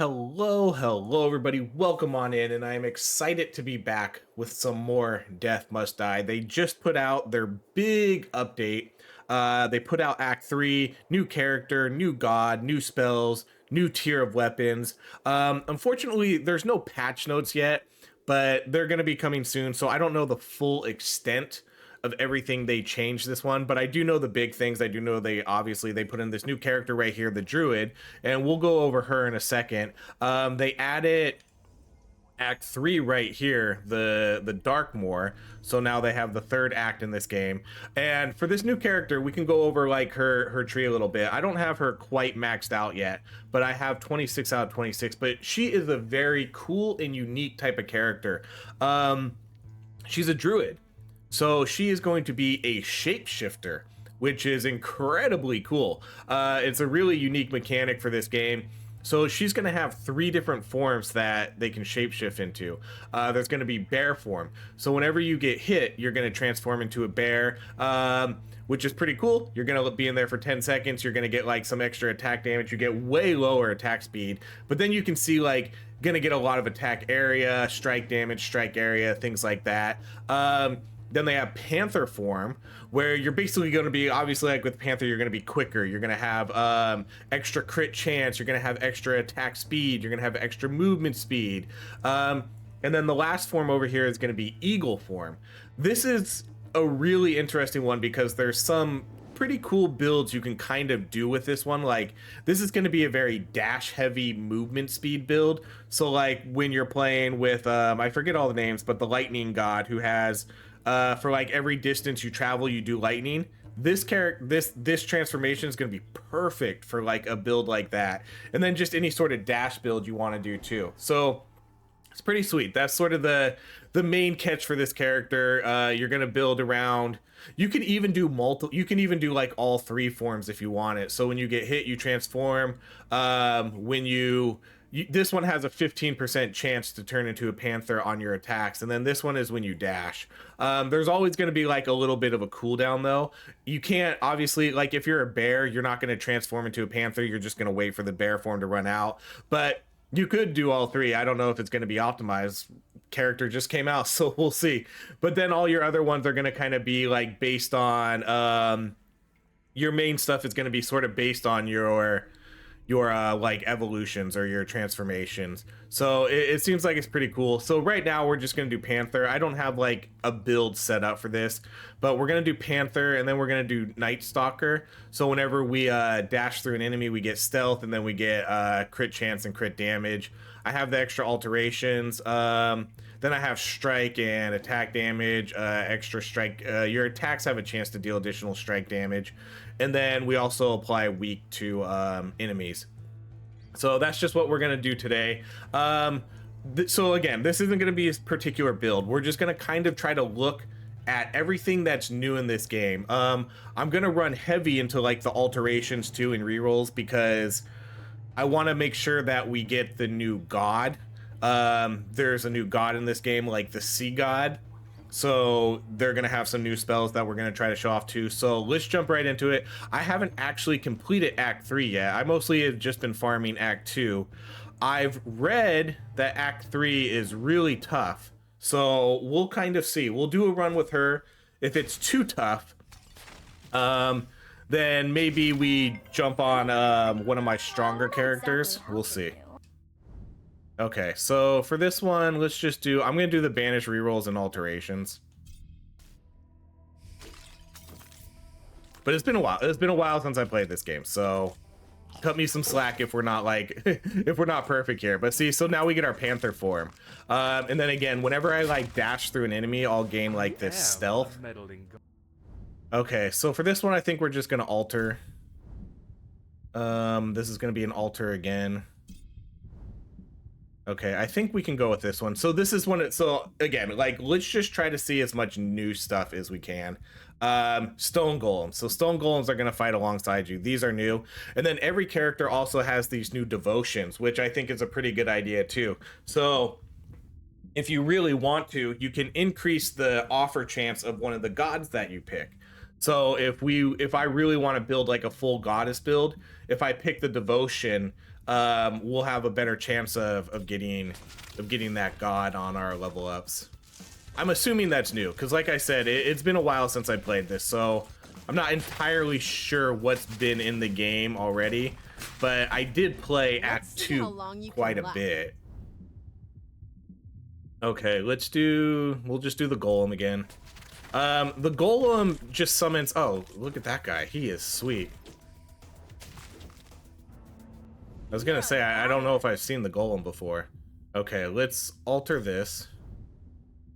Hello, everybody. Welcome on in, and I'm excited to be back with some more Death Must Die. They just put out their big update. They put out Act 3, new character, new god, new spells, new tier of weapons. Unfortunately, there's no patch notes yet, but they're going to be coming soon, so I don't know the full extent of everything they changed this one, but I do know the big things. I do know they put in this new character right here, the druid, and we'll go over her in a second. They added act 3 right here, the Darkmoor. So now they have the third act in this game. And for this new character, we can go over like her tree a little bit. I don't have her quite maxed out yet, but I have 26 out of 26. But she is a very cool and unique type of character. She's a druid. So she is going to be a shapeshifter, which is incredibly cool. It's a really unique mechanic for this game. So she's going to have 3 different forms that they can shapeshift into. There's going to be bear form. So whenever you get hit, you're going to transform into a bear, which is pretty cool. You're going to be in there for 10 seconds. You're going to get like some extra attack damage. You get way lower attack speed. But then you can see like going to get a lot of attack area, strike damage, strike area, things like that. Then they have Panther form, where you're basically going to be, obviously, like with Panther, you're going to be quicker. You're going to have extra crit chance. You're going to have extra attack speed. You're going to have extra movement speed. And then the last form over here is going to be Eagle form. This is a really interesting one because there's some pretty cool builds you can kind of do with this one. Like, this is going to be a very dash heavy movement speed build. So like when you're playing with, I forget all the names, but the lightning god who has... for like every distance you travel, you do lightning. This transformation is going to be perfect for like a build like that, and then just any sort of dash build you want to do too. So it's pretty sweet. That's sort of the main catch for this character. You're going to build around. You can even do You can even do like all 3 forms if you want it. So when you get hit, you transform. This one has a 15% chance to turn into a panther on your attacks, and then this one is when you dash. There's always going to be like a little bit of a cooldown though. You can't, obviously, like if you're a bear, you're not going to transform into a panther. You're just going to wait for the bear form to run out. But you could do all 3. I don't know if it's going to be optimized. Character just came out, so we'll see. But then all your other ones are going to kind of be like based on your main stuff is going to be sort of based on your like evolutions or your transformations. So it seems like it's pretty cool. So right now we're just gonna do Panther. I don't have like a build set up for this, but we're gonna do Panther, and then we're gonna do Night Stalker. So whenever we dash through an enemy, we get stealth, and then we get crit chance and crit damage. I have the extra alterations. Then I have strike and attack damage, extra strike. Your attacks have a chance to deal additional strike damage. And then we also apply weak to enemies. So that's just what we're going to do today. So again, this isn't going to be a particular build. We're just going to kind of try to look at everything that's new in this game. I'm going to run heavy into like the alterations too and rerolls because I want to make sure that we get the new god. There's a new god in this game, like the sea god. So they're going to have some new spells that we're going to try to show off too. So let's jump right into it. I haven't actually completed Act 3 yet. I mostly have just been farming Act 2. I've read that Act 3 is really tough. So we'll kind of see. We'll do a run with her. If it's too tough, then maybe we jump on one of my stronger characters. We'll see. Okay, so for this one, let's just do... I'm going to do the banish rerolls and alterations. But it's been a while. It's been a while since I played this game, so cut me some slack if we're not like... if we're not perfect here. But see, so now we get our Panther form. And then again, whenever I like dash through an enemy, I'll gain like this stealth. Okay, so for this one, I think we're just going to alter. This is going to be an alter again. Okay, I think we can go with this one. So this is one. So again, like, let's just try to see as much new stuff as we can. Stone golems. So stone golems are going to fight alongside you. These are new. And then every character also has these new devotions, which I think is a pretty good idea too. So if you really want to, you can increase the offer chance of one of the gods that you pick. So if I really want to build like a full goddess build, if I pick the devotion, we'll have a better chance of getting that god on our level ups. I'm assuming that's new, because like I said, it's been a while since I played this, so I'm not entirely sure what's been in the game already, but I did play Act 2 quite a bit. Okay, we'll just do the golem again. The golem just summons, oh, look at that guy. He is sweet. I was gonna say, I don't know if I've seen the golem before. Okay, let's alter this.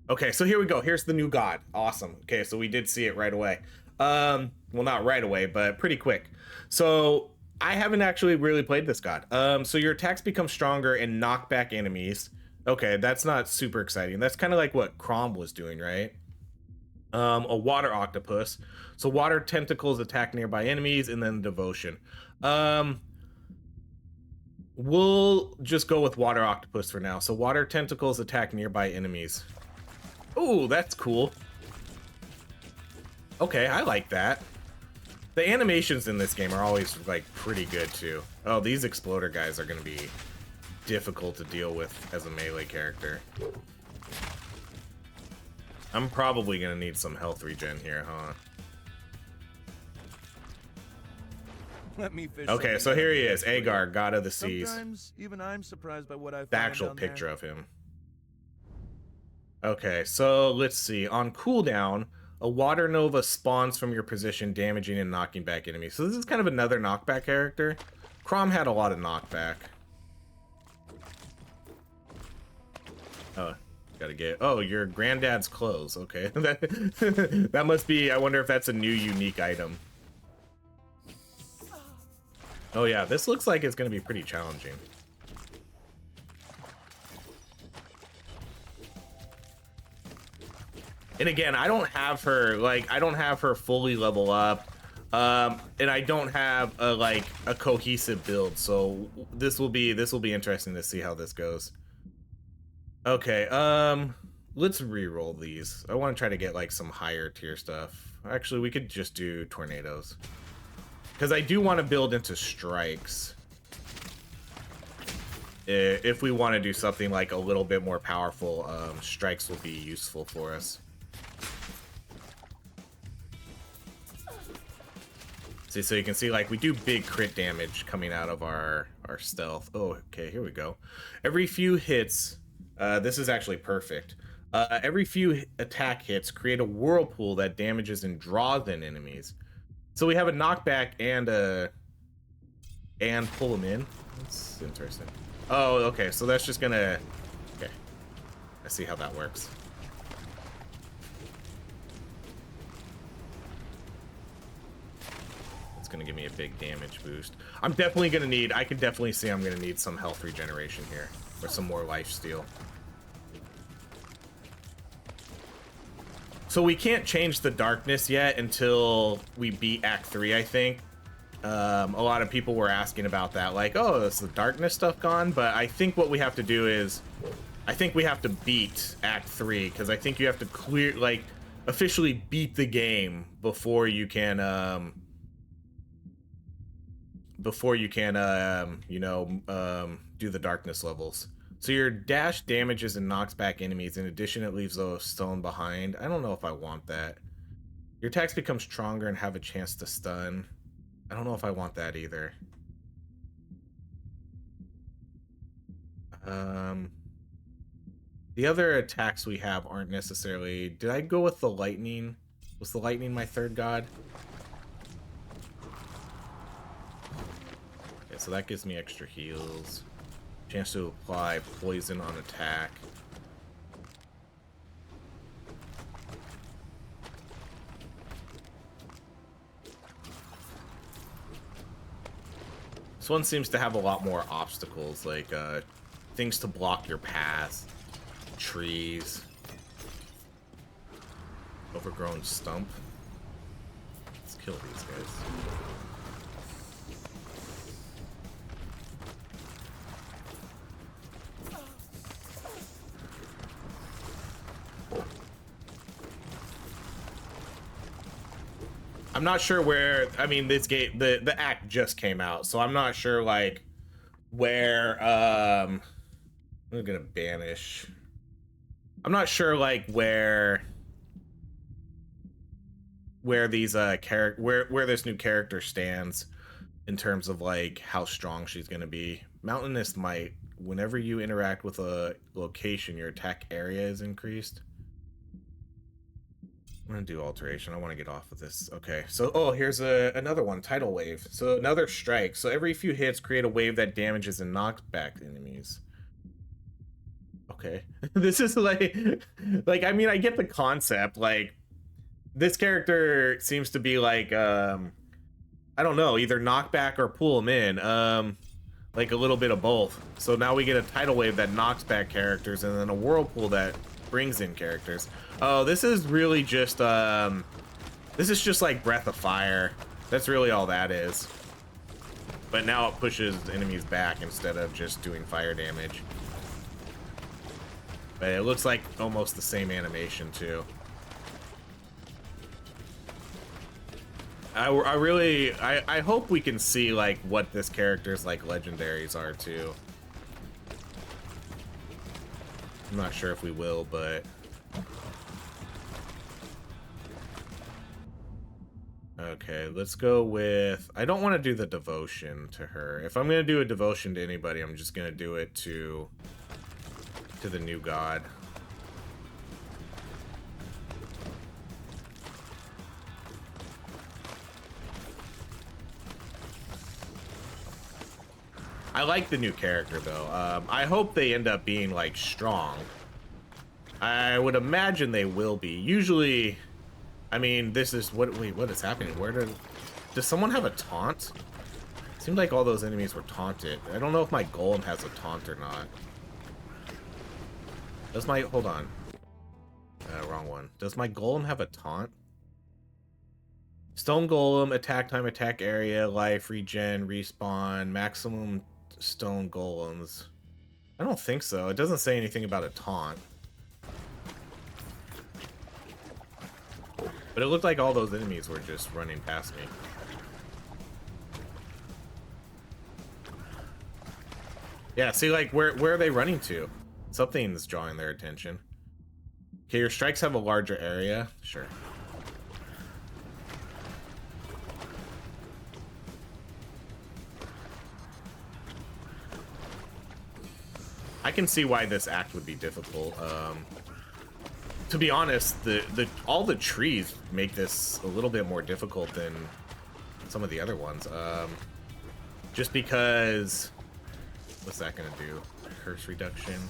Okay, so here we go. Here's the new god. Awesome. Okay, so we did see it right away. Well, not right away, but pretty quick. So I haven't actually really played this god. So your attacks become stronger and knock back enemies. Okay, that's not super exciting. That's kind of like what Crom was doing, right? A water octopus. So water tentacles attack nearby enemies, and then devotion. We'll just go with water octopus for now. So water tentacles attack nearby enemies. Ooh, that's cool. Okay, I like that. The animations in this game are always like pretty good too. Oh, these exploder guys are gonna be difficult to deal with as a melee character. I'm probably gonna need some health regen here, huh? Let me fish. Okay, so here he is, Agar, god of the seas. Sometimes even I'm surprised by what I find. The actual picture of him. Okay, so let's see. On cooldown, a water nova spawns from your position, damaging and knocking back enemies. So this is kind of another knockback character. Crom had a lot of knockback. Oh, gotta get... Oh, your granddad's clothes. Okay. That must be... I wonder if that's a new unique item. Oh yeah, this looks like it's gonna be pretty challenging. And again, I don't have her, like, I don't have her fully level up. And I don't have a cohesive build, so this will be interesting to see how this goes. Okay, let's re-roll these. I want to try to get like some higher tier stuff. Actually, we could just do tornadoes, because I do want to build into strikes. If we want to do something like a little bit more powerful, strikes will be useful for us. See, so you can see, like, we do big crit damage coming out of our stealth. Oh, okay, here we go. Every few hits, this is actually perfect. Every few attack hits create a whirlpool that damages and draws in enemies. So we have a knockback and pull them in. That's interesting. Oh, okay, so that's just gonna... Okay, I see how that works. Gonna give me a big damage boost. I'm definitely gonna need, I can definitely see I'm gonna need some health regeneration here, or some more life steal. So we can't change the darkness yet until we beat Act 3, I think. A lot of people were asking about that, like, oh, is the darkness stuff gone? But I think what we have to do is, I think we have to beat Act 3, because I think you have to clear, like, officially beat the game before you can, do the darkness levels. So your dash damages and knocks back enemies. In addition, it leaves a stone behind. I don't know if I want that. Your attacks become stronger and have a chance to stun. I don't know if I want that either. The other attacks we have aren't necessarily... Did I go with the lightning? Was the lightning my third god? So that gives me extra heals. Chance to apply poison on attack. This one seems to have a lot more obstacles, like things to block your path, trees, overgrown stump. Let's kill these guys. I'm not sure where, I mean, this game, the act just came out, so I'm not sure, like, where I'm gonna banish. I'm not sure like where these where this new character stands in terms of like how strong she's gonna be. Mountainous Might. Whenever you interact with a location, your attack area is increased. I'm gonna do alteration. I want to get off of this. Okay, so here's another one, tidal wave. So another strike. So every few hits, create a wave that damages and knocks back enemies. Okay, this is like I mean I get the concept. Like this character seems to be like I don't know, either knockback or pull them in. Like a little bit of both. So now we get a tidal wave that knocks back characters, and then a whirlpool that brings in characters. Oh, this is really just this is just like Breath of Fire. That's really all that is. But now it pushes enemies back instead of just doing fire damage. But it looks like almost the same animation too. I hope we can see like what this character's like legendaries are too. I'm not sure if we will, but okay, let's go with, I don't want to do the devotion to her. If I'm gonna do a devotion to anybody, I'm just gonna do it to the new god. I like the new character though. I hope they end up being like strong. I would imagine they will be. Usually, I mean, this is what. Wait, what is happening? Does someone have a taunt? It seemed like all those enemies were taunted. I don't know if my golem has a taunt or not. Does my, hold on. Wrong one. Does my golem have a taunt? Stone golem, attack time, attack area, life, regen, respawn, maximum stone golems. I don't think so. It doesn't say anything about a taunt. But it looked like all those enemies were just running past me. Yeah, see, like, where are they running to? Something's drawing their attention. Okay, your strikes have a larger area. Sure. I can see why this act would be difficult. To be honest, all the trees make this a little bit more difficult than some of the other ones. Just because, what's that gonna do? Curse reduction.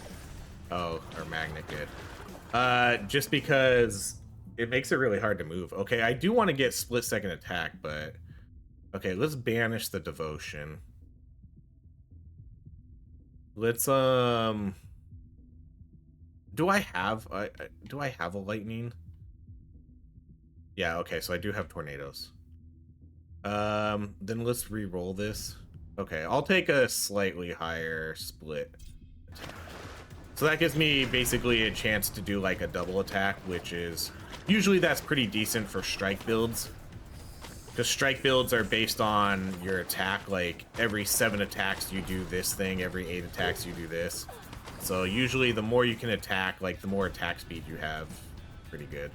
Oh, or magnet good. Just because it makes it really hard to move. Okay, I do want to get split second attack, but okay, let's banish the devotion. Let's do I have a lightning? Yeah, okay, so I do have tornadoes. Then let's re-roll this. Okay, I'll take a slightly higher split. So that gives me basically a chance to do like a double attack, which is usually that's pretty decent for strike builds. Because strike builds are based on your attack, like every 7 attacks you do this thing, every 8 attacks you do this. So usually the more you can attack, like the more attack speed you have. Pretty good.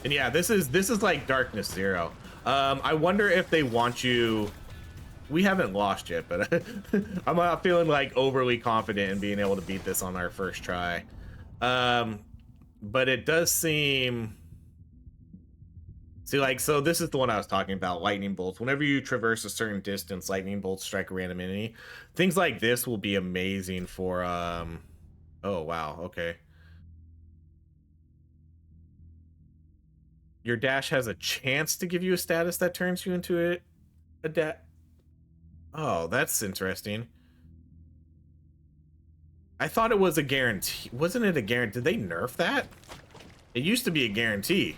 And yeah, this is like Darkness 0. I wonder if they want you. We haven't lost yet, but I'm not feeling like overly confident in being able to beat this on our first try. But it does seem. See, like, so this is the one I was talking about, lightning bolts. Whenever you traverse a certain distance, lightning bolts strike a random enemy. Things like this will be amazing for oh wow, okay. Your dash has a chance to give you a status that turns you into a dash. Oh, that's interesting. I thought it was a guarantee. Wasn't it a guarantee? Did they nerf that? It used to be a guarantee.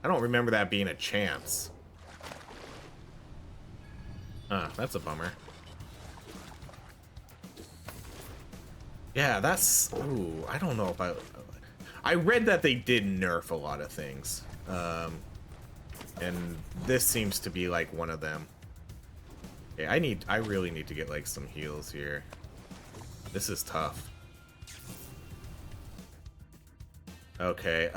I don't remember that being a chance. That's a bummer. Yeah, that's... Ooh, I don't know if I read that they did nerf a lot of things. And this seems to be like one of them. Okay, I really need to get like some heals here. This is tough. Okay,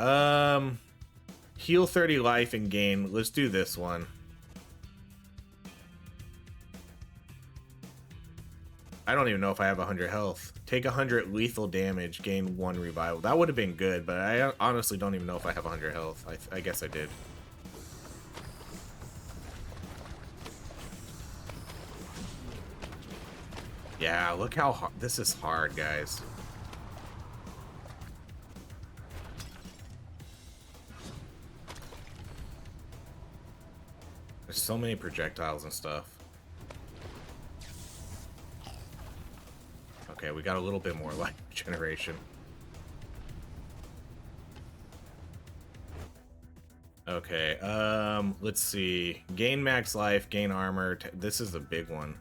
heal 30 life and gain. Let's do this one. I don't even know if I have 100 health. Take 100 lethal damage, gain 1 revival. That would have been good, but I honestly don't even know if I have 100 health. I guess I did. Yeah, look how hard. This is hard, guys. There's so many projectiles and stuff. Okay, we got a little bit more life generation. Okay, let's see. Gain max life, gain armor. This is a big one.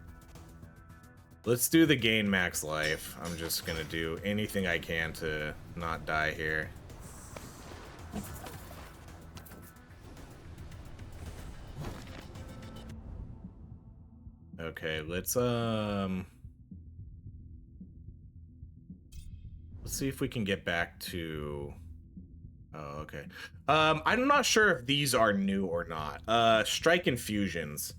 Let's do the gain max life. I'm just gonna do anything I can to not die here. Okay, let's see if we can get back to... Oh, okay. I'm not sure if these are new or not. Strike infusions.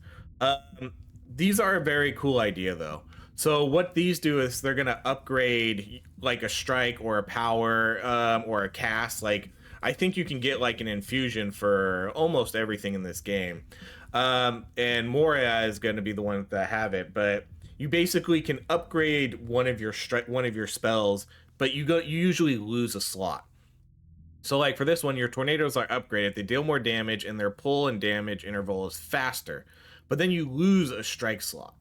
These are a very cool idea, though. So what these do is they're gonna upgrade like a strike or a power or a cast. Like I think you can get like an infusion for almost everything in this game. And Moria is gonna be the one that have it, but you basically can upgrade one of your spells, but you usually lose a slot. So like for this one, your tornadoes are upgraded. They deal more damage and their pull and damage interval is faster. But then you lose a strike slot.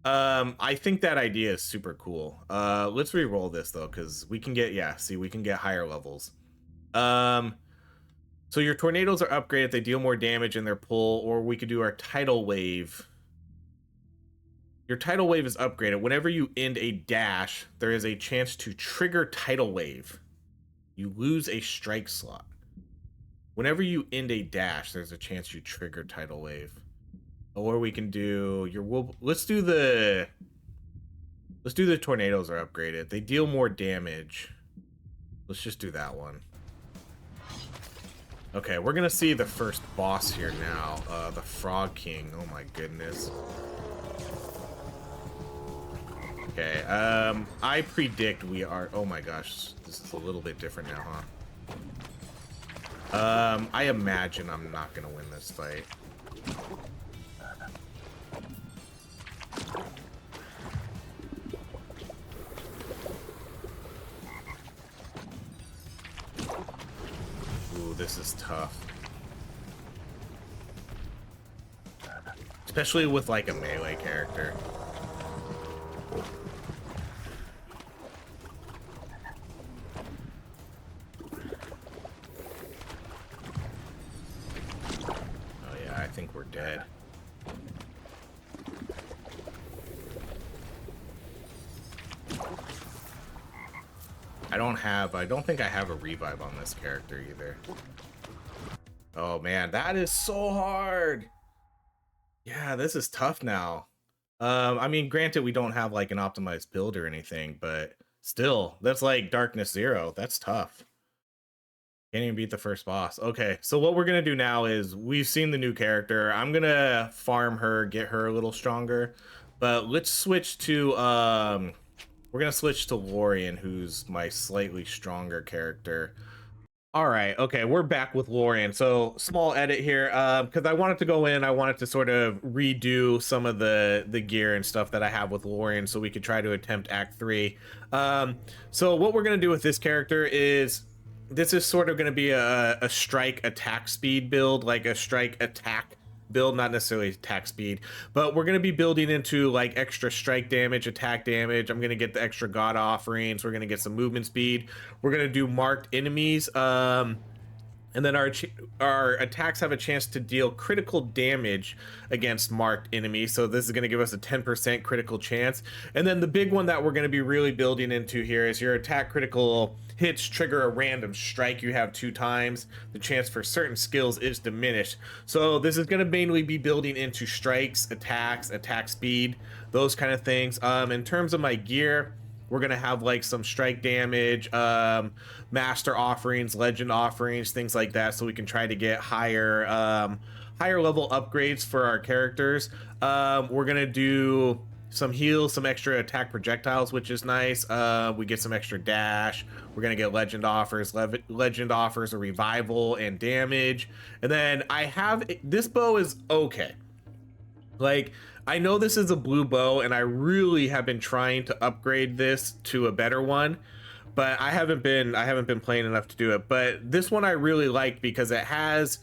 I think that idea is super cool. Let's re-roll this though, because we can get, yeah, see, we can get higher levels. So your tornadoes are upgraded. They deal more damage in their pull, or we could do our tidal wave. Your tidal wave is upgraded. Whenever you end a dash, there is a chance to trigger tidal wave. You lose a strike slot. Whenever you end a dash, there's a chance you trigger tidal wave. Or we can do your let's do the tornadoes are upgraded. They deal more damage. Let's just do that one. Okay, we're gonna see the first boss here now. The Frog King. Oh my goodness. Okay, I predict we are... Oh my gosh, this is a little bit different now, huh? I imagine I'm not gonna win this fight. Ooh, this is tough. Especially with, like, a melee character. I think we're dead. I don't think I have a revive on this character either. Oh man, that is so hard. Yeah, this is tough now. I mean, granted, we don't have like an optimized build or anything, but still, that's like Darkness 0. That's tough. Can't even beat the first boss. Okay, so what we're gonna do now is we've seen the new character. I'm gonna farm her, get her a little stronger, but let's switch to we're gonna switch to Lorien, who's my slightly stronger character. All right, okay, we're back with Lorien. So small edit here, because I wanted to go in, I wanted to sort of redo some of the gear and stuff that I have with Lorien, so we could try to attempt Act 3. So what we're gonna do with this character is, this is sort of gonna be a strike attack speed build, like a strike attack build, not necessarily attack speed, but we're going to be building into like extra strike damage, attack damage. I'm going to get the extra god offerings. We're going to get some movement speed. We're going to do marked enemies. And then our attacks have a chance to deal critical damage against marked enemies. So this is going to give us a 10% critical chance. And then the big one that we're going to be really building into here is your attack critical hits trigger a random strike you have 2 times. The chance for certain skills is diminished. So this is going to mainly be building into strikes, attacks, attack speed, those kind of things. In terms of my gear, we're gonna have like some strike damage, master offerings, legend offerings, things like that, so we can try to get higher level upgrades for our characters. We're gonna do some heals, some extra attack projectiles, which is nice. We get some extra dash. We're gonna get legend offers. Legend offers a revival and damage. And then this bow is okay. Like, I know this is a blue bow, and I really have been trying to upgrade this to a better one, but I haven't been playing enough to do it. But this one I really like because I haven't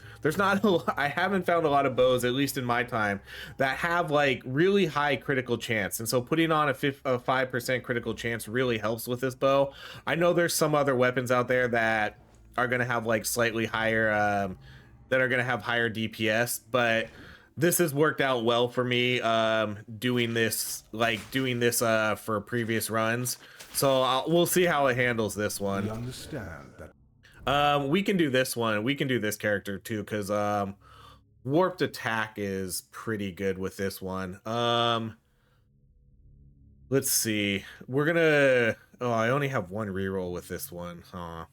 found a lot of bows, at least in my time, that have like really high critical chance. And so putting on a 5% critical chance really helps with this bow. I know there's some other weapons out there that are going to have like slightly higher, that are going to have higher DPS, but this has worked out well for me, doing this for previous runs. So we'll see how it handles this one. We understand that. We can do this one. We can do this character too, because warped attack is pretty good with this one. Let's see. We're gonna. Oh, I only have 1 reroll with this one. Huh.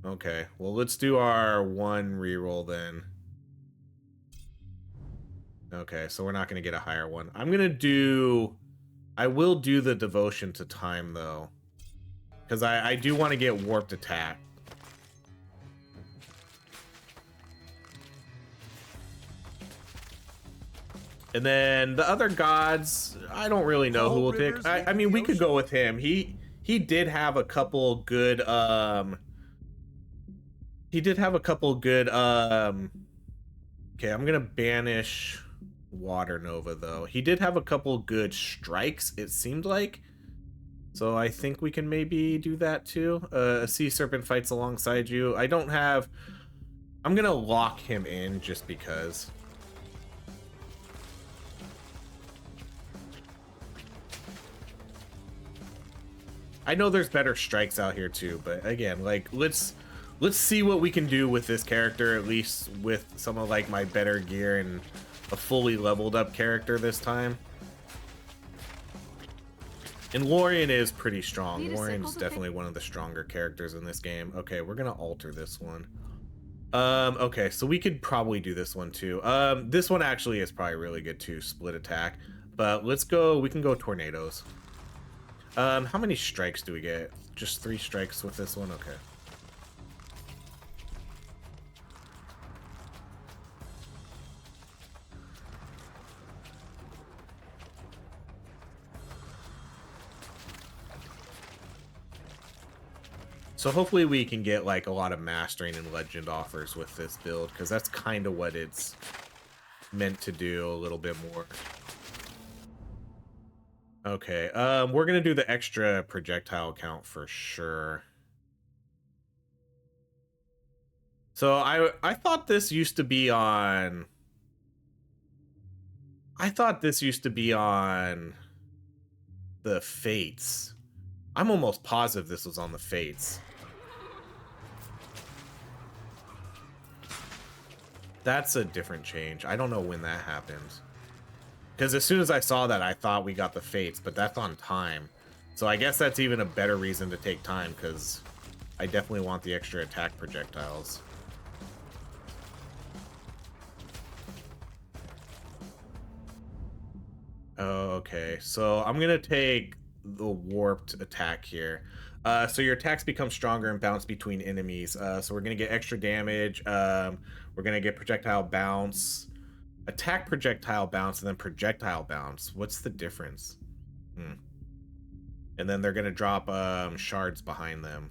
Okay. Well, let's do our 1 reroll then. Okay, so we're not going to get a higher one. I will do the devotion to time, though. Because I do want to get warped attack. And then the other gods, I don't really know who we'll pick. I mean, we could go with him. He did have a couple good, okay, I'm going to banish Water Nova, though. He did have a couple good strikes, it seemed like. So I think we can maybe do that too. A sea serpent fights alongside you. I'm gonna lock him in just because. I know there's better strikes out here too, but again, like, let's see what we can do with this character, at least with some of like my better gear and a fully leveled up character this time. And Lorian is pretty strong. Lorian's definitely one of the stronger characters in this game. Okay, we're gonna alter this one. Okay, so we could probably do this one too. This one actually is probably really good too, split attack. But let's go, we can go tornadoes. How many strikes do we get? Just 3 strikes with this one? Okay. So hopefully we can get like a lot of mastering and legend offers with this build, because that's kind of what it's meant to do a little bit more. Okay, we're gonna do the extra projectile count for sure. So I thought this used to be on. I thought this used to be on the Fates. I'm almost positive this was on the Fates. That's a different change. I don't know when that happened. Because as soon as I saw that, I thought we got the Fates, but that's on time. So I guess that's even a better reason to take time, because I definitely want the extra attack projectiles. Okay, so I'm going to take the warped attack here. So your attacks become stronger and bounce between enemies. So we're going to get extra damage. We're going to get projectile bounce, attack projectile bounce, and then projectile bounce. What's the difference? And then they're going to drop shards behind them.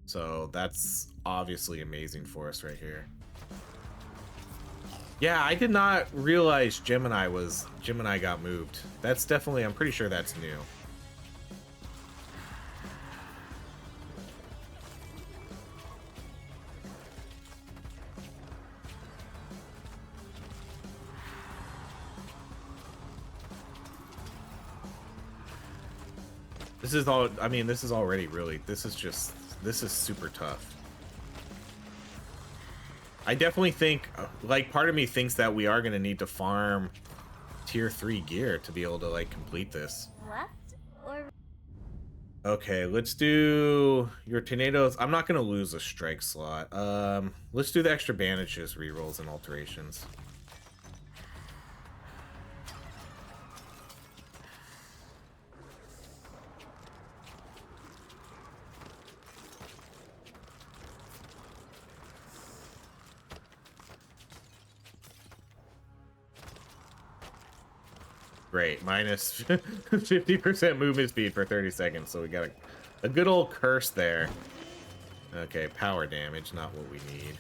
So that's obviously amazing for us right here. Yeah, I did not realize Gemini got moved. That's definitely, I'm pretty sure that's new. This is all, I mean, this is already really, this is super tough. I definitely think, like, part of me thinks that we are going to need to farm tier 3 gear to be able to, like, complete this. Left or... Okay, let's do your tornadoes. I'm not going to lose a strike slot. Let's do the extra bandages, rerolls, and alterations. Great, minus 50% movement speed for 30 seconds, so we got a good old curse there. Okay, power damage, not what we need.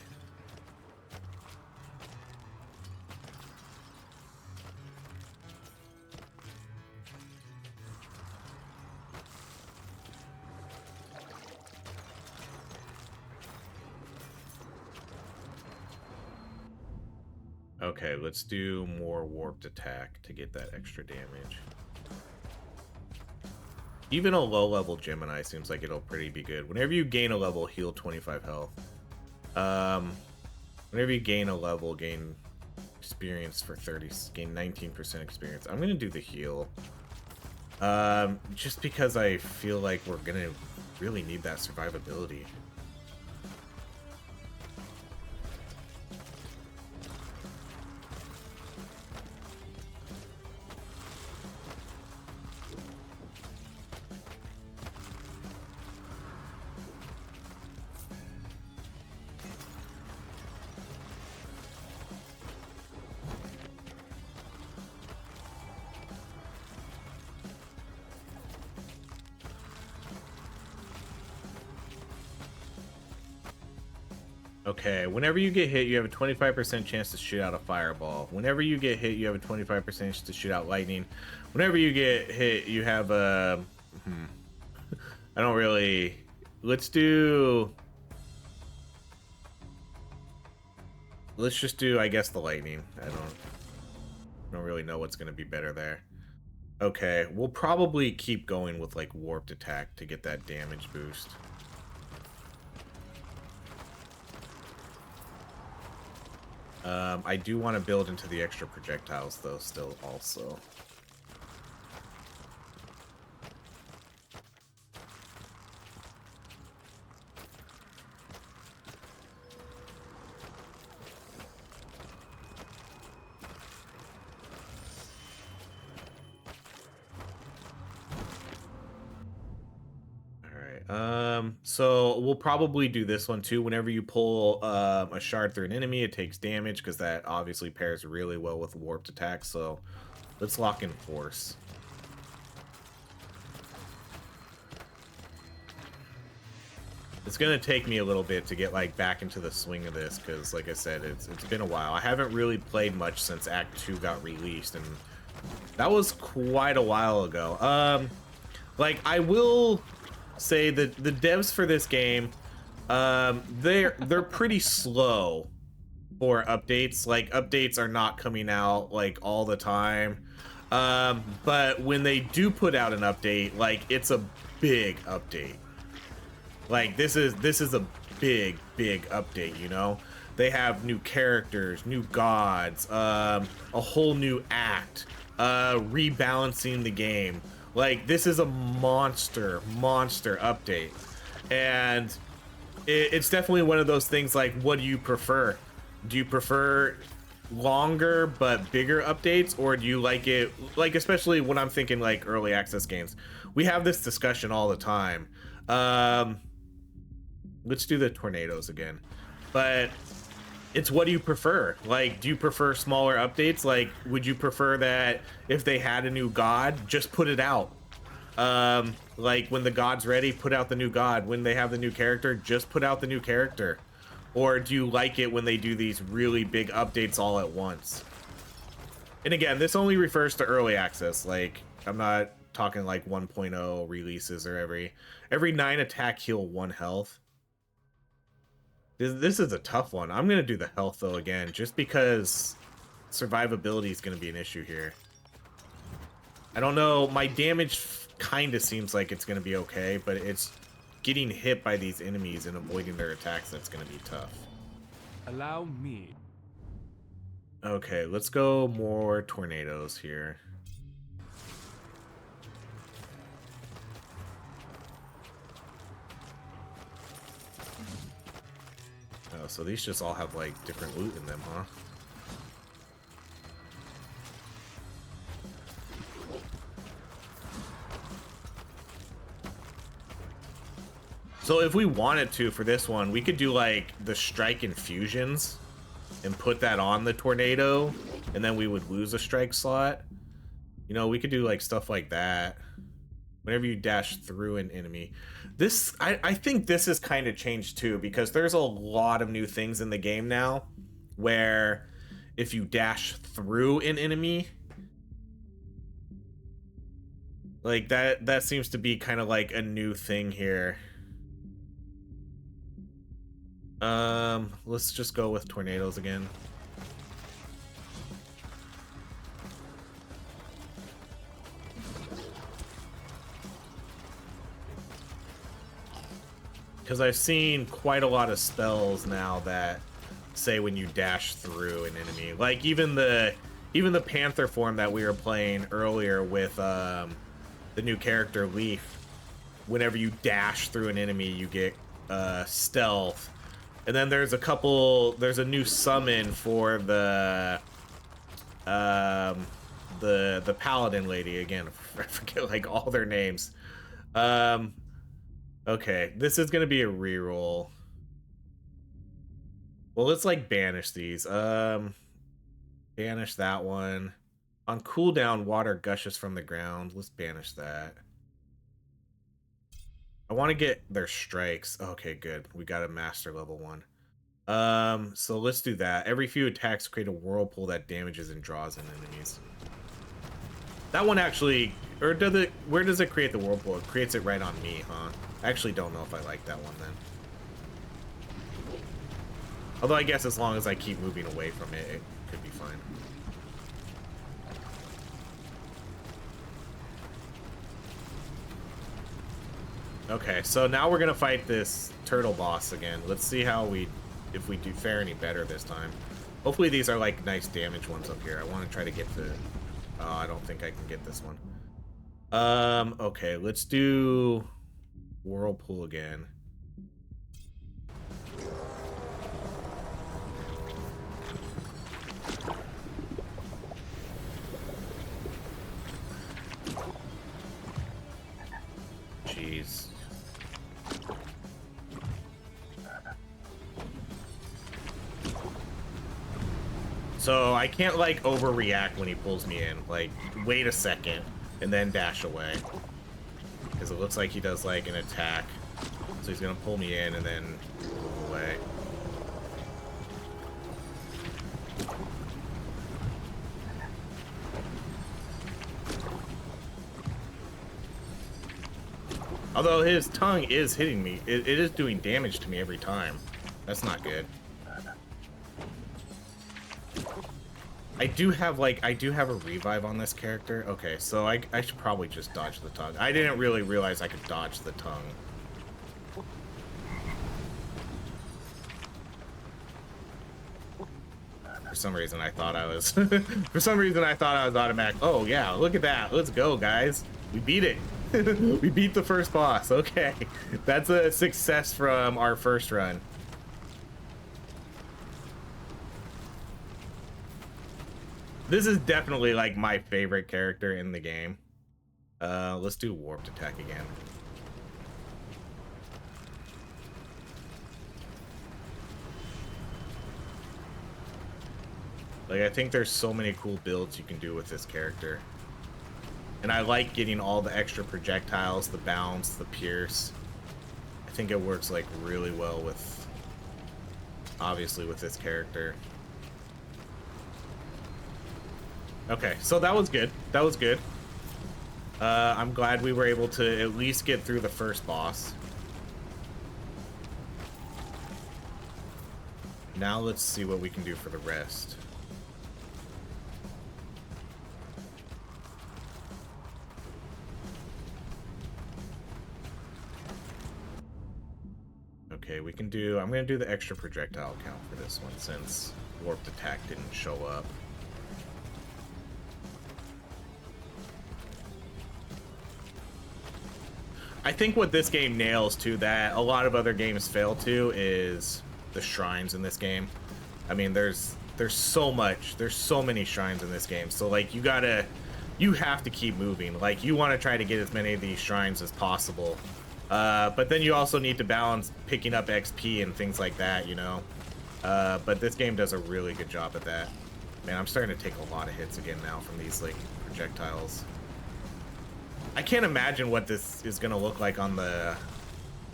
Okay, let's do more warped attack to get that extra damage. Even a low-level Gemini seems like it'll pretty be good. Whenever you gain a level, heal 25 health. Whenever you gain a level, gain experience for 30, gain 19% experience. I'm gonna do the heal. Just because I feel like we're gonna really need that survivability. Okay, whenever you get hit, you have a 25% chance to shoot out a fireball. Whenever you get hit, you have a 25% chance to shoot out lightning. Whenever you get hit, you have a... I don't really... Let's just do, I guess, the lightning. I don't really know what's going to be better there. Okay, we'll probably keep going with, like, warped attack to get that damage boost. I do want to build into the extra projectiles, though, still also. So we'll probably do this one too. Whenever you pull a shard through an enemy, it takes damage because that obviously pairs really well with warped attack. So let's lock in force. It's gonna take me a little bit to get like back into the swing of this because, like I said, it's been a while. I haven't really played much since Act 2 got released, and that was quite a while ago. Like, I will say that the devs for this game, they're pretty slow for updates. Like, updates are not coming out like all the time, but when they do put out an update, like, it's a big update. Like, this is a big update, you know? They have new characters, new gods, a whole new act, rebalancing the game. Like, this is a monster update. And it's definitely one of those things, like, what do you prefer? Do you prefer longer but bigger updates, or do you like it, like, especially when I'm thinking, like, early access games? We have this discussion all the time. Let's do the tornadoes again. But it's what do you prefer? Like, do you prefer smaller updates? Like, would you prefer that if they had a new god, just put it out? Like, when the god's ready, put out the new god. When they have the new character, just put out the new character. Or do you like it when they do these really big updates all at once? And again, this only refers to early access. Like, I'm not talking like 1.0 releases or every 9 attack heal 1 health. This is a tough one. I'm going to do the health, though, again, just because survivability is going to be an issue here. I don't know. My damage kind of seems like it's going to be okay, but it's getting hit by these enemies and avoiding their attacks that's going to be tough. Allow me. Okay, let's go more tornadoes here. Oh, so these just all have like different loot in them, huh? So if we wanted to for this one, we could do like the strike infusions and put that on the tornado, and then we would lose a strike slot. You know, we could do like stuff like that. Whenever you dash through an enemy. This, I think this has kind of changed too, because there's a lot of new things in the game now where if you dash through an enemy, like that seems to be kind of like a new thing here. Let's just go with tornadoes again. Because I've seen quite a lot of spells now that say when you dash through an enemy. Like even the Panther form that we were playing earlier with the new character Leaf. Whenever you dash through an enemy, you get stealth. And then there's a new summon for the paladin lady. Again, I forget like all their names. Okay, this is gonna be a reroll. Well, let's like banish these. Banish that one. On cooldown, water gushes from the ground. Let's banish that. I want to get their strikes. Okay, good. We got a master level 1. So let's do that. Every few attacks create a whirlpool that damages and draws in enemies. That one actually, or does it? Where does it create the whirlpool? It creates it right on me, huh? I actually don't know if I like that one then. Although I guess as long as I keep moving away from it, it could be fine. Okay, so now we're gonna fight this turtle boss again. Let's see if we do fare any better this time. Hopefully these are like nice damage ones up here. I want to try to get the... Oh, I don't think I can get this one. Okay, let's do whirlpool again. Jeez. So I can't like overreact when he pulls me in. Like, wait a second and then dash away. Because it looks like he does like an attack. So he's gonna pull me in and then move away. Although his tongue is hitting me. It is doing damage to me every time. That's not good. I do have a revive on this character. Okay, so I should probably just dodge the tongue. I didn't really realize I could dodge the tongue. For some reason I thought I was for some reason I thought I was automatic. Oh yeah, look at that. Let's go, guys. We beat it. We beat the first boss. Okay. That's a success from our first run. This is definitely like my favorite character in the game. Let's do warped attack again. Like, I think there's so many cool builds you can do with this character. And I like getting all the extra projectiles, the bounce, the pierce. I think it works like really well with, obviously, with this character. Okay, so that was good. That was good. I'm glad we were able to at least get through the first boss. Now let's see what we can do for the rest. Okay, we can do... I'm going to do the extra projectile count for this one since warped attack didn't show up. I think what this game nails too that a lot of other games fail to is the shrines in this game. I mean, there's so much. There's so many shrines in this game. So like you have to keep moving. Like you want to try to get as many of these shrines as possible. But then you also need to balance picking up XP and things like that, you know. But this game does a really good job at that. Man, I'm starting to take a lot of hits again now from these like projectiles. I can't imagine what this is gonna look like on the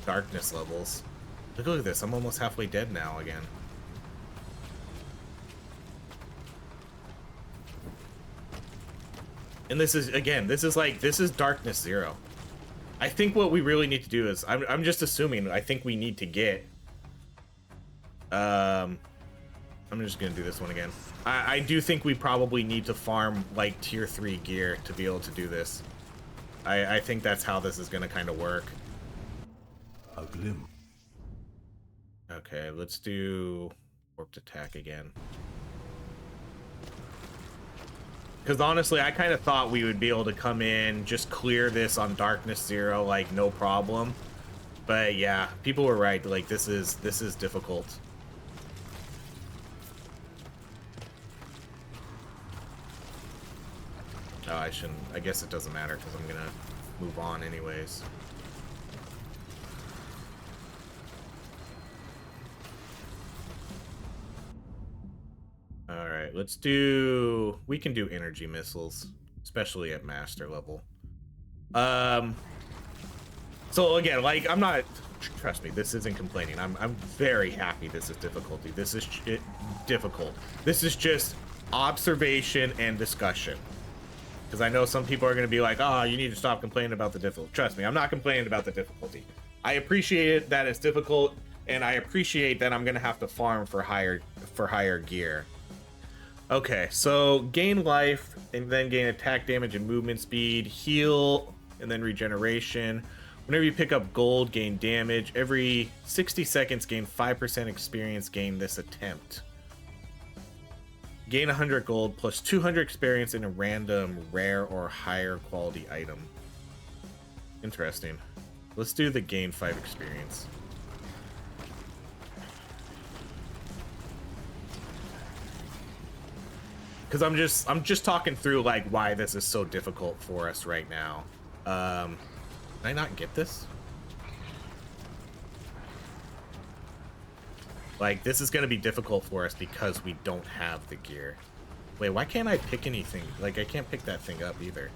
darkness levels. Look at this, I'm almost halfway dead now again. And this is, again, this is darkness 0. I think what we really need to do is, I'm just assuming, I think we need to get, I'm just gonna do this one again. I do think we probably need to farm like tier 3 gear to be able to do this. I think that's how this is gonna kind of work. A glimpse. Okay, let's do warped attack again. Because honestly, I kind of thought we would be able to come in, just clear this on darkness 0, like no problem. But yeah, people were right. Like this is difficult. Oh, I shouldn't. I guess it doesn't matter because I'm gonna move on anyways. All right, let's do. We can do energy missiles, especially at master level. So again, like I'm not. Trust me, this isn't complaining. I'm very happy. This is difficulty. This is difficult. This is just observation and discussion. Because I know some people are going to be like, oh, you need to stop complaining about the difficulty. Trust me, I'm not complaining about the difficulty. I appreciate it that it's difficult, and I appreciate that I'm going to have to farm for higher gear. Okay, so gain life, and then gain attack damage and movement speed, heal, and then regeneration. Whenever you pick up gold, gain damage. Every 60 seconds, gain 5% experience, gain this attempt. Gain 100 gold plus 200 experience in a random rare or higher quality item. Interesting. Let's do the gain 5 experience. Because I'm just talking through like why this is so difficult for us right now. Can I not get this? Like, this is going to be difficult for us because we don't have the gear. Wait, why can't I pick anything? Like, I can't pick that thing up either.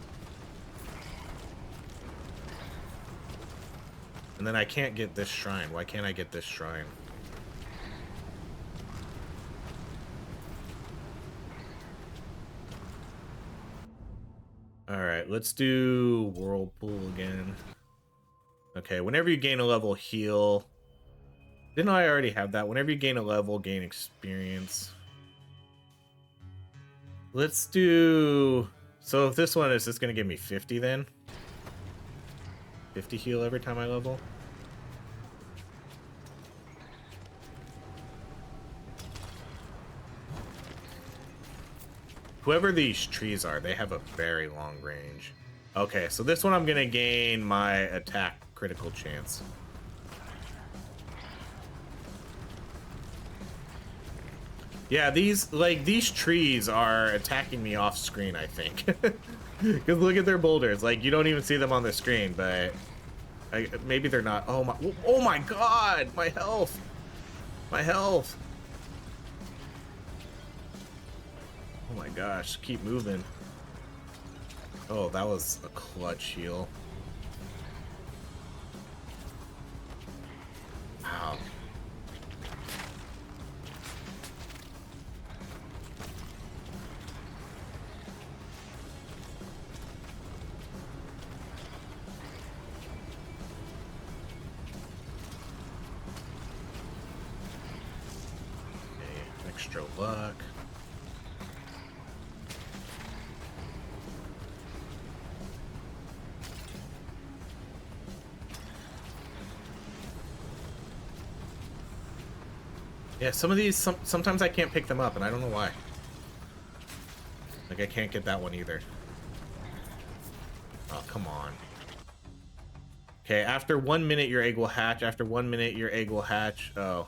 And then I can't get this shrine. Why can't I get this shrine? Alright, let's do Whirlpool again. Okay, whenever you gain a level, heal. Didn't I already have that? Whenever you gain a level, gain experience. Let's do... So if this one is just going to give me 50 then? 50 heal every time I level? Whoever these trees are, they have a very long range. Okay, so this one I'm going to gain my attack critical chance. Yeah, these trees are attacking me off screen, I think. Because look at their boulders. Like, you don't even see them on the screen, but maybe they're not. Oh my god, my health. My health. Oh my gosh, keep moving. Oh, that was a clutch heal. Wow. Extra luck. Yeah, some of these, sometimes I can't pick them up, and I don't know why. Like, I can't get that one either. Oh, come on. Okay, after 1 minute, your egg will hatch. After 1 minute, your egg will hatch. Oh.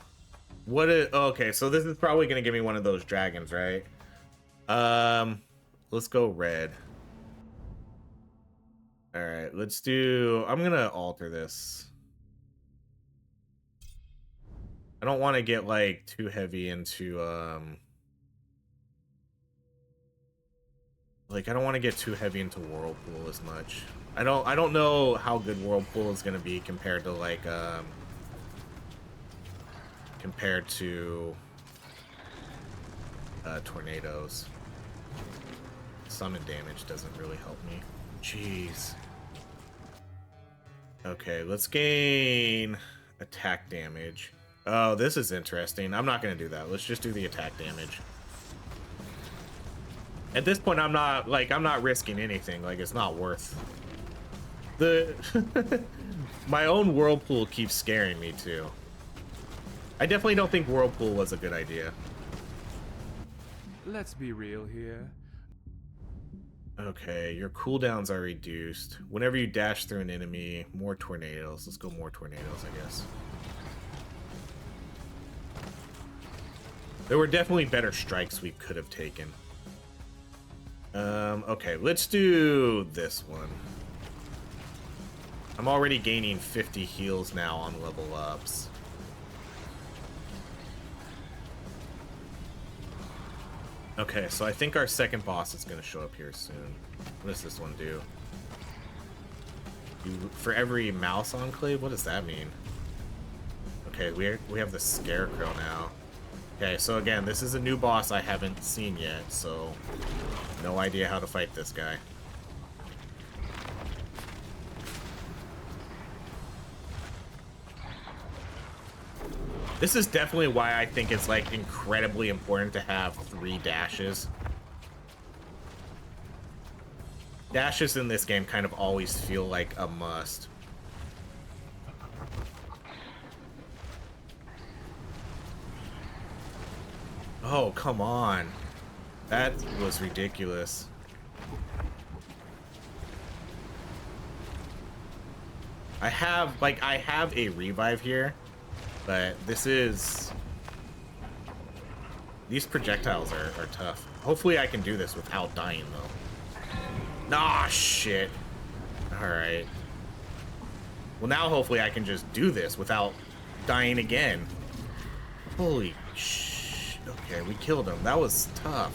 What is... Okay, so this is probably going to give me one of those dragons, right? Let's go red. Alright, let's do... I'm going to alter this. I don't want to get, like, too heavy into, like, I don't want to get too heavy into Whirlpool as much. I don't know how good Whirlpool is going to be compared to, like, compared to tornadoes. Summon damage doesn't really help me. Jeez. Okay, let's gain attack damage. Oh, this is interesting. I'm not going to do that. Let's just do the attack damage. At this point, I'm not risking anything. Like, it's not worth. The my own Whirlpool keeps scaring me too. I definitely don't think Whirlpool was a good idea. Let's be real here. Okay, your cooldowns are reduced. Whenever you dash through an enemy, more tornadoes. Let's go more tornadoes, I guess. There were definitely better strikes we could have taken. Okay, let's do this one. I'm already gaining 50 heals now on level ups. Okay, so I think our second boss is going to show up here soon. What does this one do? For every mouse enclave? What does that mean? Okay, we have the Scarecrow now. Okay, so again, this is a new boss I haven't seen yet, so no idea how to fight this guy. This is definitely why I think it's, like, incredibly important to have 3 dashes. Dashes in this game kind of always feel like a must. Oh, come on. That was ridiculous. I have a revive here. But this is... These projectiles are tough. Hopefully I can do this without dying, though. Nah, shit. Alright. Well, now hopefully I can just do this without dying again. Holy sh... Okay, we killed him. That was tough.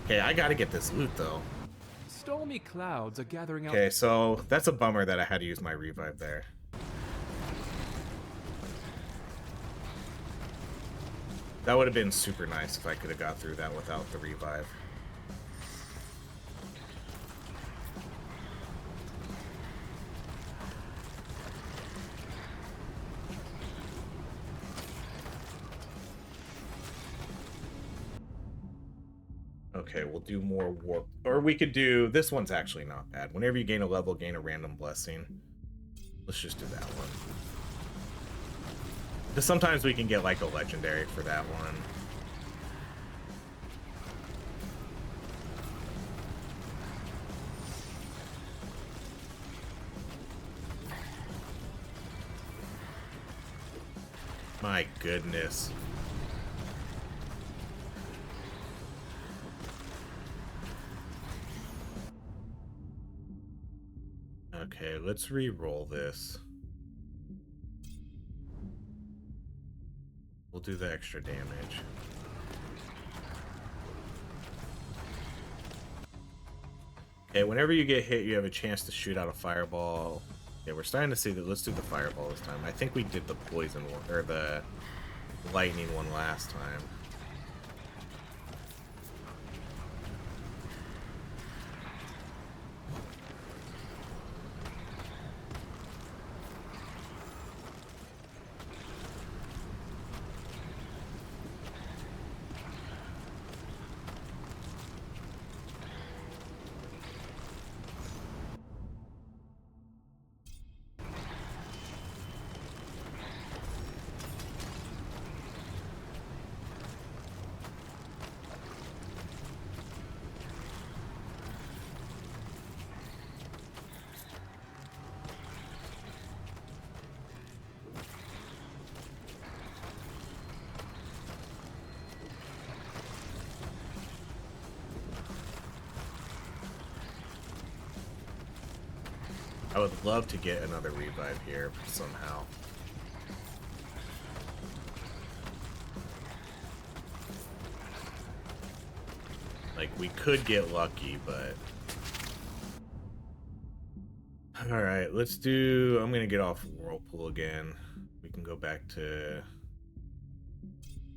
Okay, I gotta get this loot, though. Stormy clouds are gathering up. Okay, so that's a bummer that I had to use my revive there. That would have been super nice if I could have got through that without the revive. Okay, we'll do more warp. Or we could do... This one's actually not bad. Whenever you gain a level, gain a random blessing. Let's just do that one. Because sometimes we can get, like, a legendary for that one. My goodness. Okay, let's re-roll this. We'll do the extra damage. Okay, whenever you get hit, you have a chance to shoot out a fireball. Yeah, we're starting to see that. Let's do the fireball this time. I think we did the poison one, or the lightning one last time. would love to get another revive here somehow. Like, we could get lucky, but... Alright, let's do... I'm gonna get off Whirlpool again. We can go back to...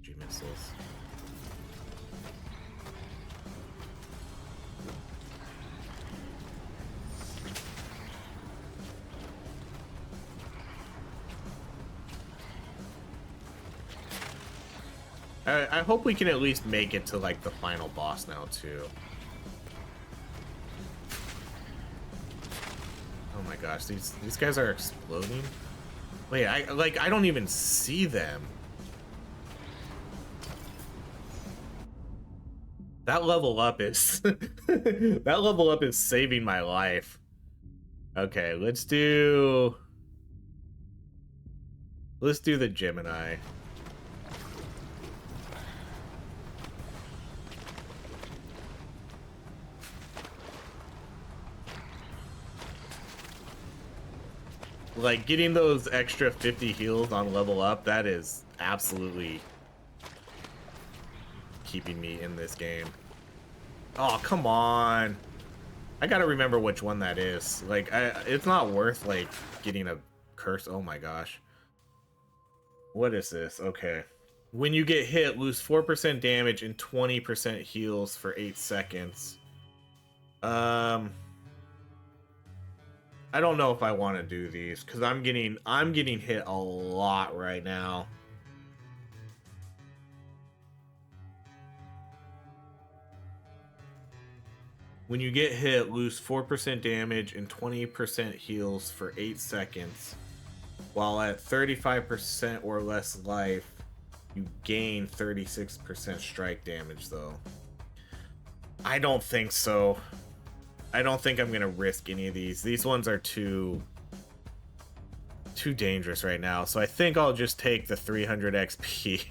G-missiles. I hope we can at least make it to, like, the final boss now, too. Oh my gosh, these guys are exploding? Wait, I don't even see them. That level up is... that level up is saving my life. Okay, let's do the Gemini. Like, getting those extra 50 heals on level up, that is absolutely keeping me in this game. Oh, come on. I gotta remember which one that is. Like, it's not worth, like, getting a curse. Oh my gosh. What is this? Okay. When you get hit, lose 4% damage and 20% heals for 8 seconds. I don't know if I want to do these because I'm getting hit a lot right now. When you get hit, lose 4% damage and 20% heals for 8 seconds. While at 35% or less life, you gain 36% strike damage though. I don't think so. I don't think I'm gonna risk any of these. These ones are too dangerous right now. So I think I'll just take the 300 XP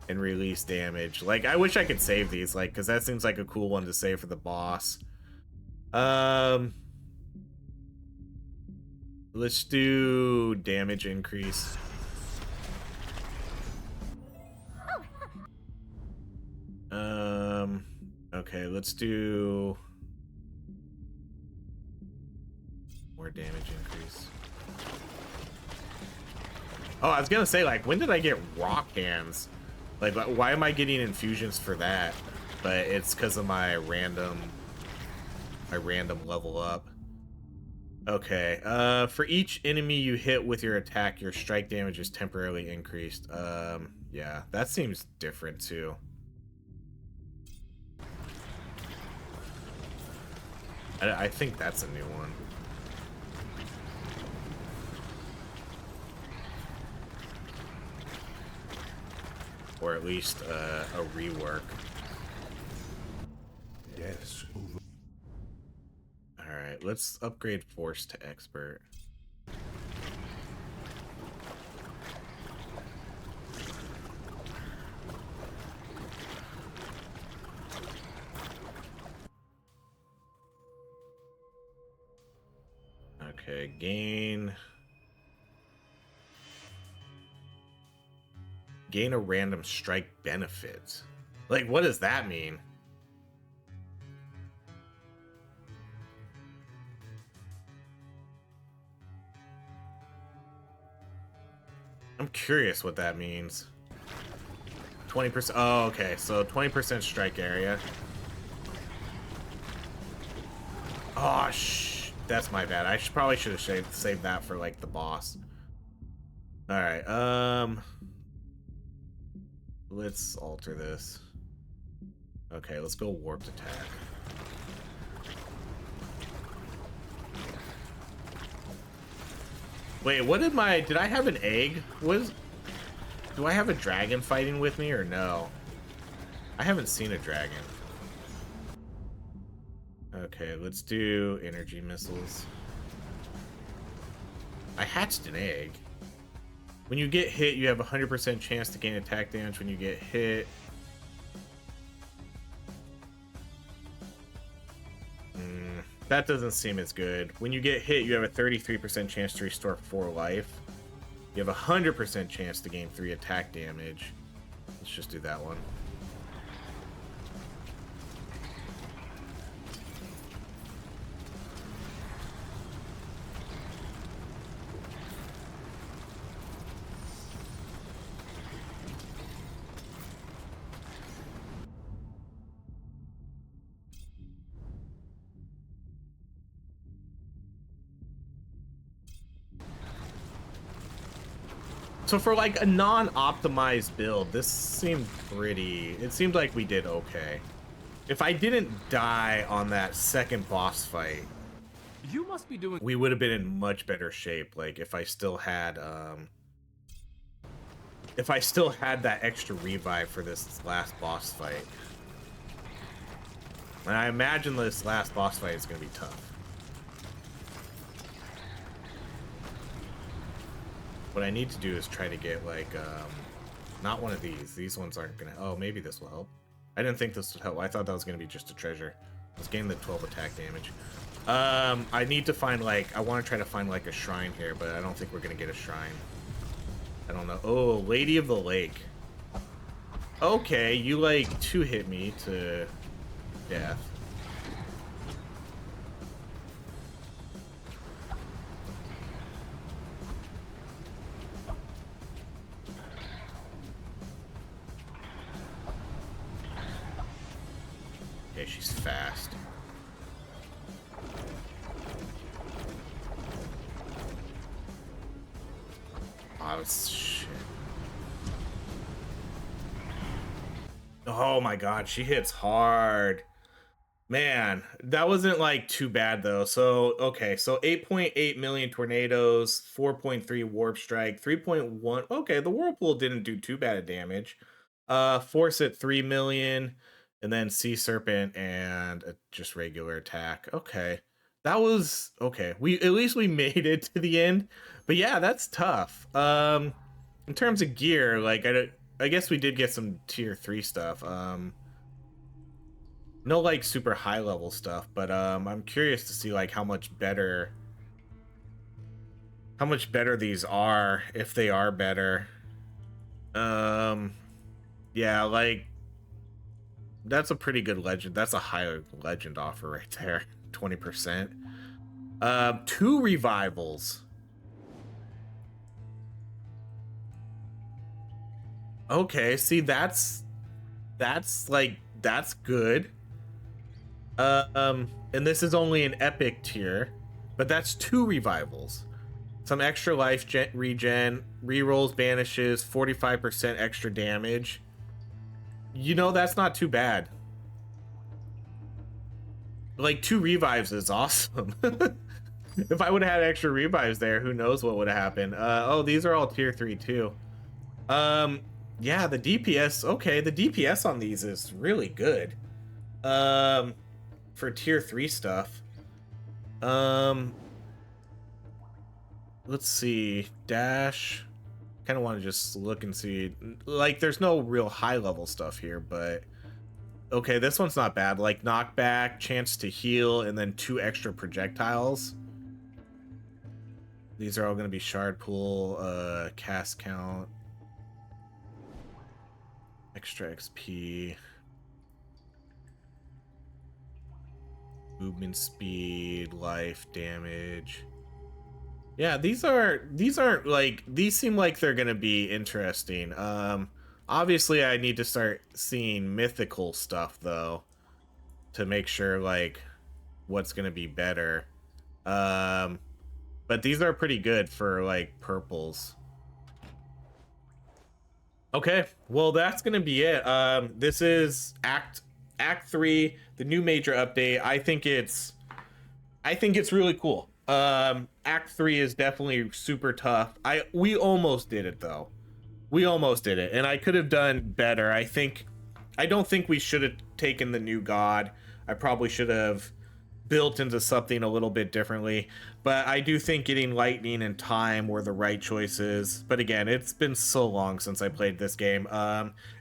and release damage. Like, I wish I could save these, like, because that seems like a cool one to save for the boss. Let's do damage increase. Okay, let's do more damage increase. Oh, I was gonna say, like, when did I get rock hands? Like, why am I getting infusions for that? But it's because of my random level up. Okay, for each enemy you hit with your attack, your strike damage is temporarily increased. Yeah, that seems different too. I think that's a new one. Or at least a rework. Death's over. Alright, let's upgrade Force to Expert. Okay, gain a random strike benefit. Like, what does that mean? I'm curious what that means. 20%. Oh, okay. So 20% strike area. Oh, that's my bad. I probably should have saved that for, like, the boss. All right. Let's alter this. Okay, let's go warped attack. Wait, what did I have an egg? Do I have a dragon fighting with me or no? I haven't seen a dragon. Okay, let's do energy missiles. I hatched an egg. When you get hit, you have a 100% chance to gain attack damage when you get hit. That doesn't seem as good. When you get hit, you have a 33% chance to restore 4 life. You have a 100% chance to gain 3 attack damage. Let's just do that one. So for like a non-optimized build, this seemed pretty... It seemed like we did okay. If I didn't die on that second boss fight, You must be doing. we would have been in much better shape. Like if I still had that extra revive for this last boss fight. And I imagine this last boss fight is going to be tough. What I need to do is try to get like not one of these ones aren't gonna... Oh, maybe this will help. I didn't think this would help. I thought that was gonna be just a treasure. Let's gain the 12 attack damage. I need to find like... I want to try to find like a shrine here, but I don't think we're gonna get a shrine. I don't know. Oh, Lady of the Lake. Okay, you like 2-hit me to death. Okay, she's fast. Oh, shit. Oh my god, she hits hard. Man, that wasn't like too bad though. So, okay, so 8.8 million tornadoes, 4.3 warp strike, 3.1. Okay, the whirlpool didn't do too bad of damage. Force at 3 million, and then sea serpent and a just regular attack. Okay. That was okay. At least we made it to the end. But yeah, that's tough. In terms of gear, like I guess we did get some tier 3 stuff. No like super high level stuff, but I'm curious to see like how much better these are, if they are better. Yeah, like that's a pretty good legend. That's a high legend offer right there. 20%. 2 revivals. Okay, see that's good. And this is only an epic tier, but that's 2 revivals. Some extra life regen, rerolls, banishes, 45% extra damage. You know, that's not too bad. Like 2 revives is awesome. If I would have had extra revives there, who knows what would have happened. Oh, these are all tier 3 too. Yeah, the DPS, okay, the DPS on these is really good. For tier 3 stuff. Let's see. Dash. Kind of want to just look and see. Like, there's no real high level stuff here, but okay, this one's not bad. Like knockback, chance to heal, and then 2 extra projectiles. These are all going to be shard pool, cast count, extra XP, movement speed, life, damage. Yeah, these aren't like, these seem like they're gonna be interesting. Obviously I need to start seeing mythical stuff though, to make sure like what's gonna be better. But these are pretty good for like purples. Okay, well that's gonna be it. This is Act 3, the new major update. I think it's really cool. Act 3 is definitely super tough. We almost did it though. We almost did it, and I could have done better. I don't think we should have taken the new god. I probably should have built into something a little bit differently, but I do think getting lightning and time were the right choices. But again, it's been so long since I played this game.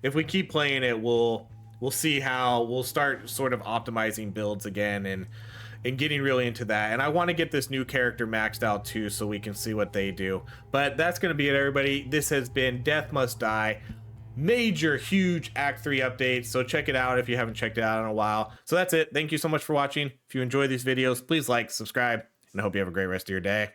If we keep playing it, we'll we'll see how we'll start sort of optimizing builds again and getting really into that. And I want to get this new character maxed out too, so we can see what they do. But that's going to be it, everybody. This has been Death Must Die. Major, huge Act 3 update. So check it out if you haven't checked it out in a while. So that's it. Thank you so much for watching. If you enjoy these videos, please like, subscribe, and I hope you have a great rest of your day.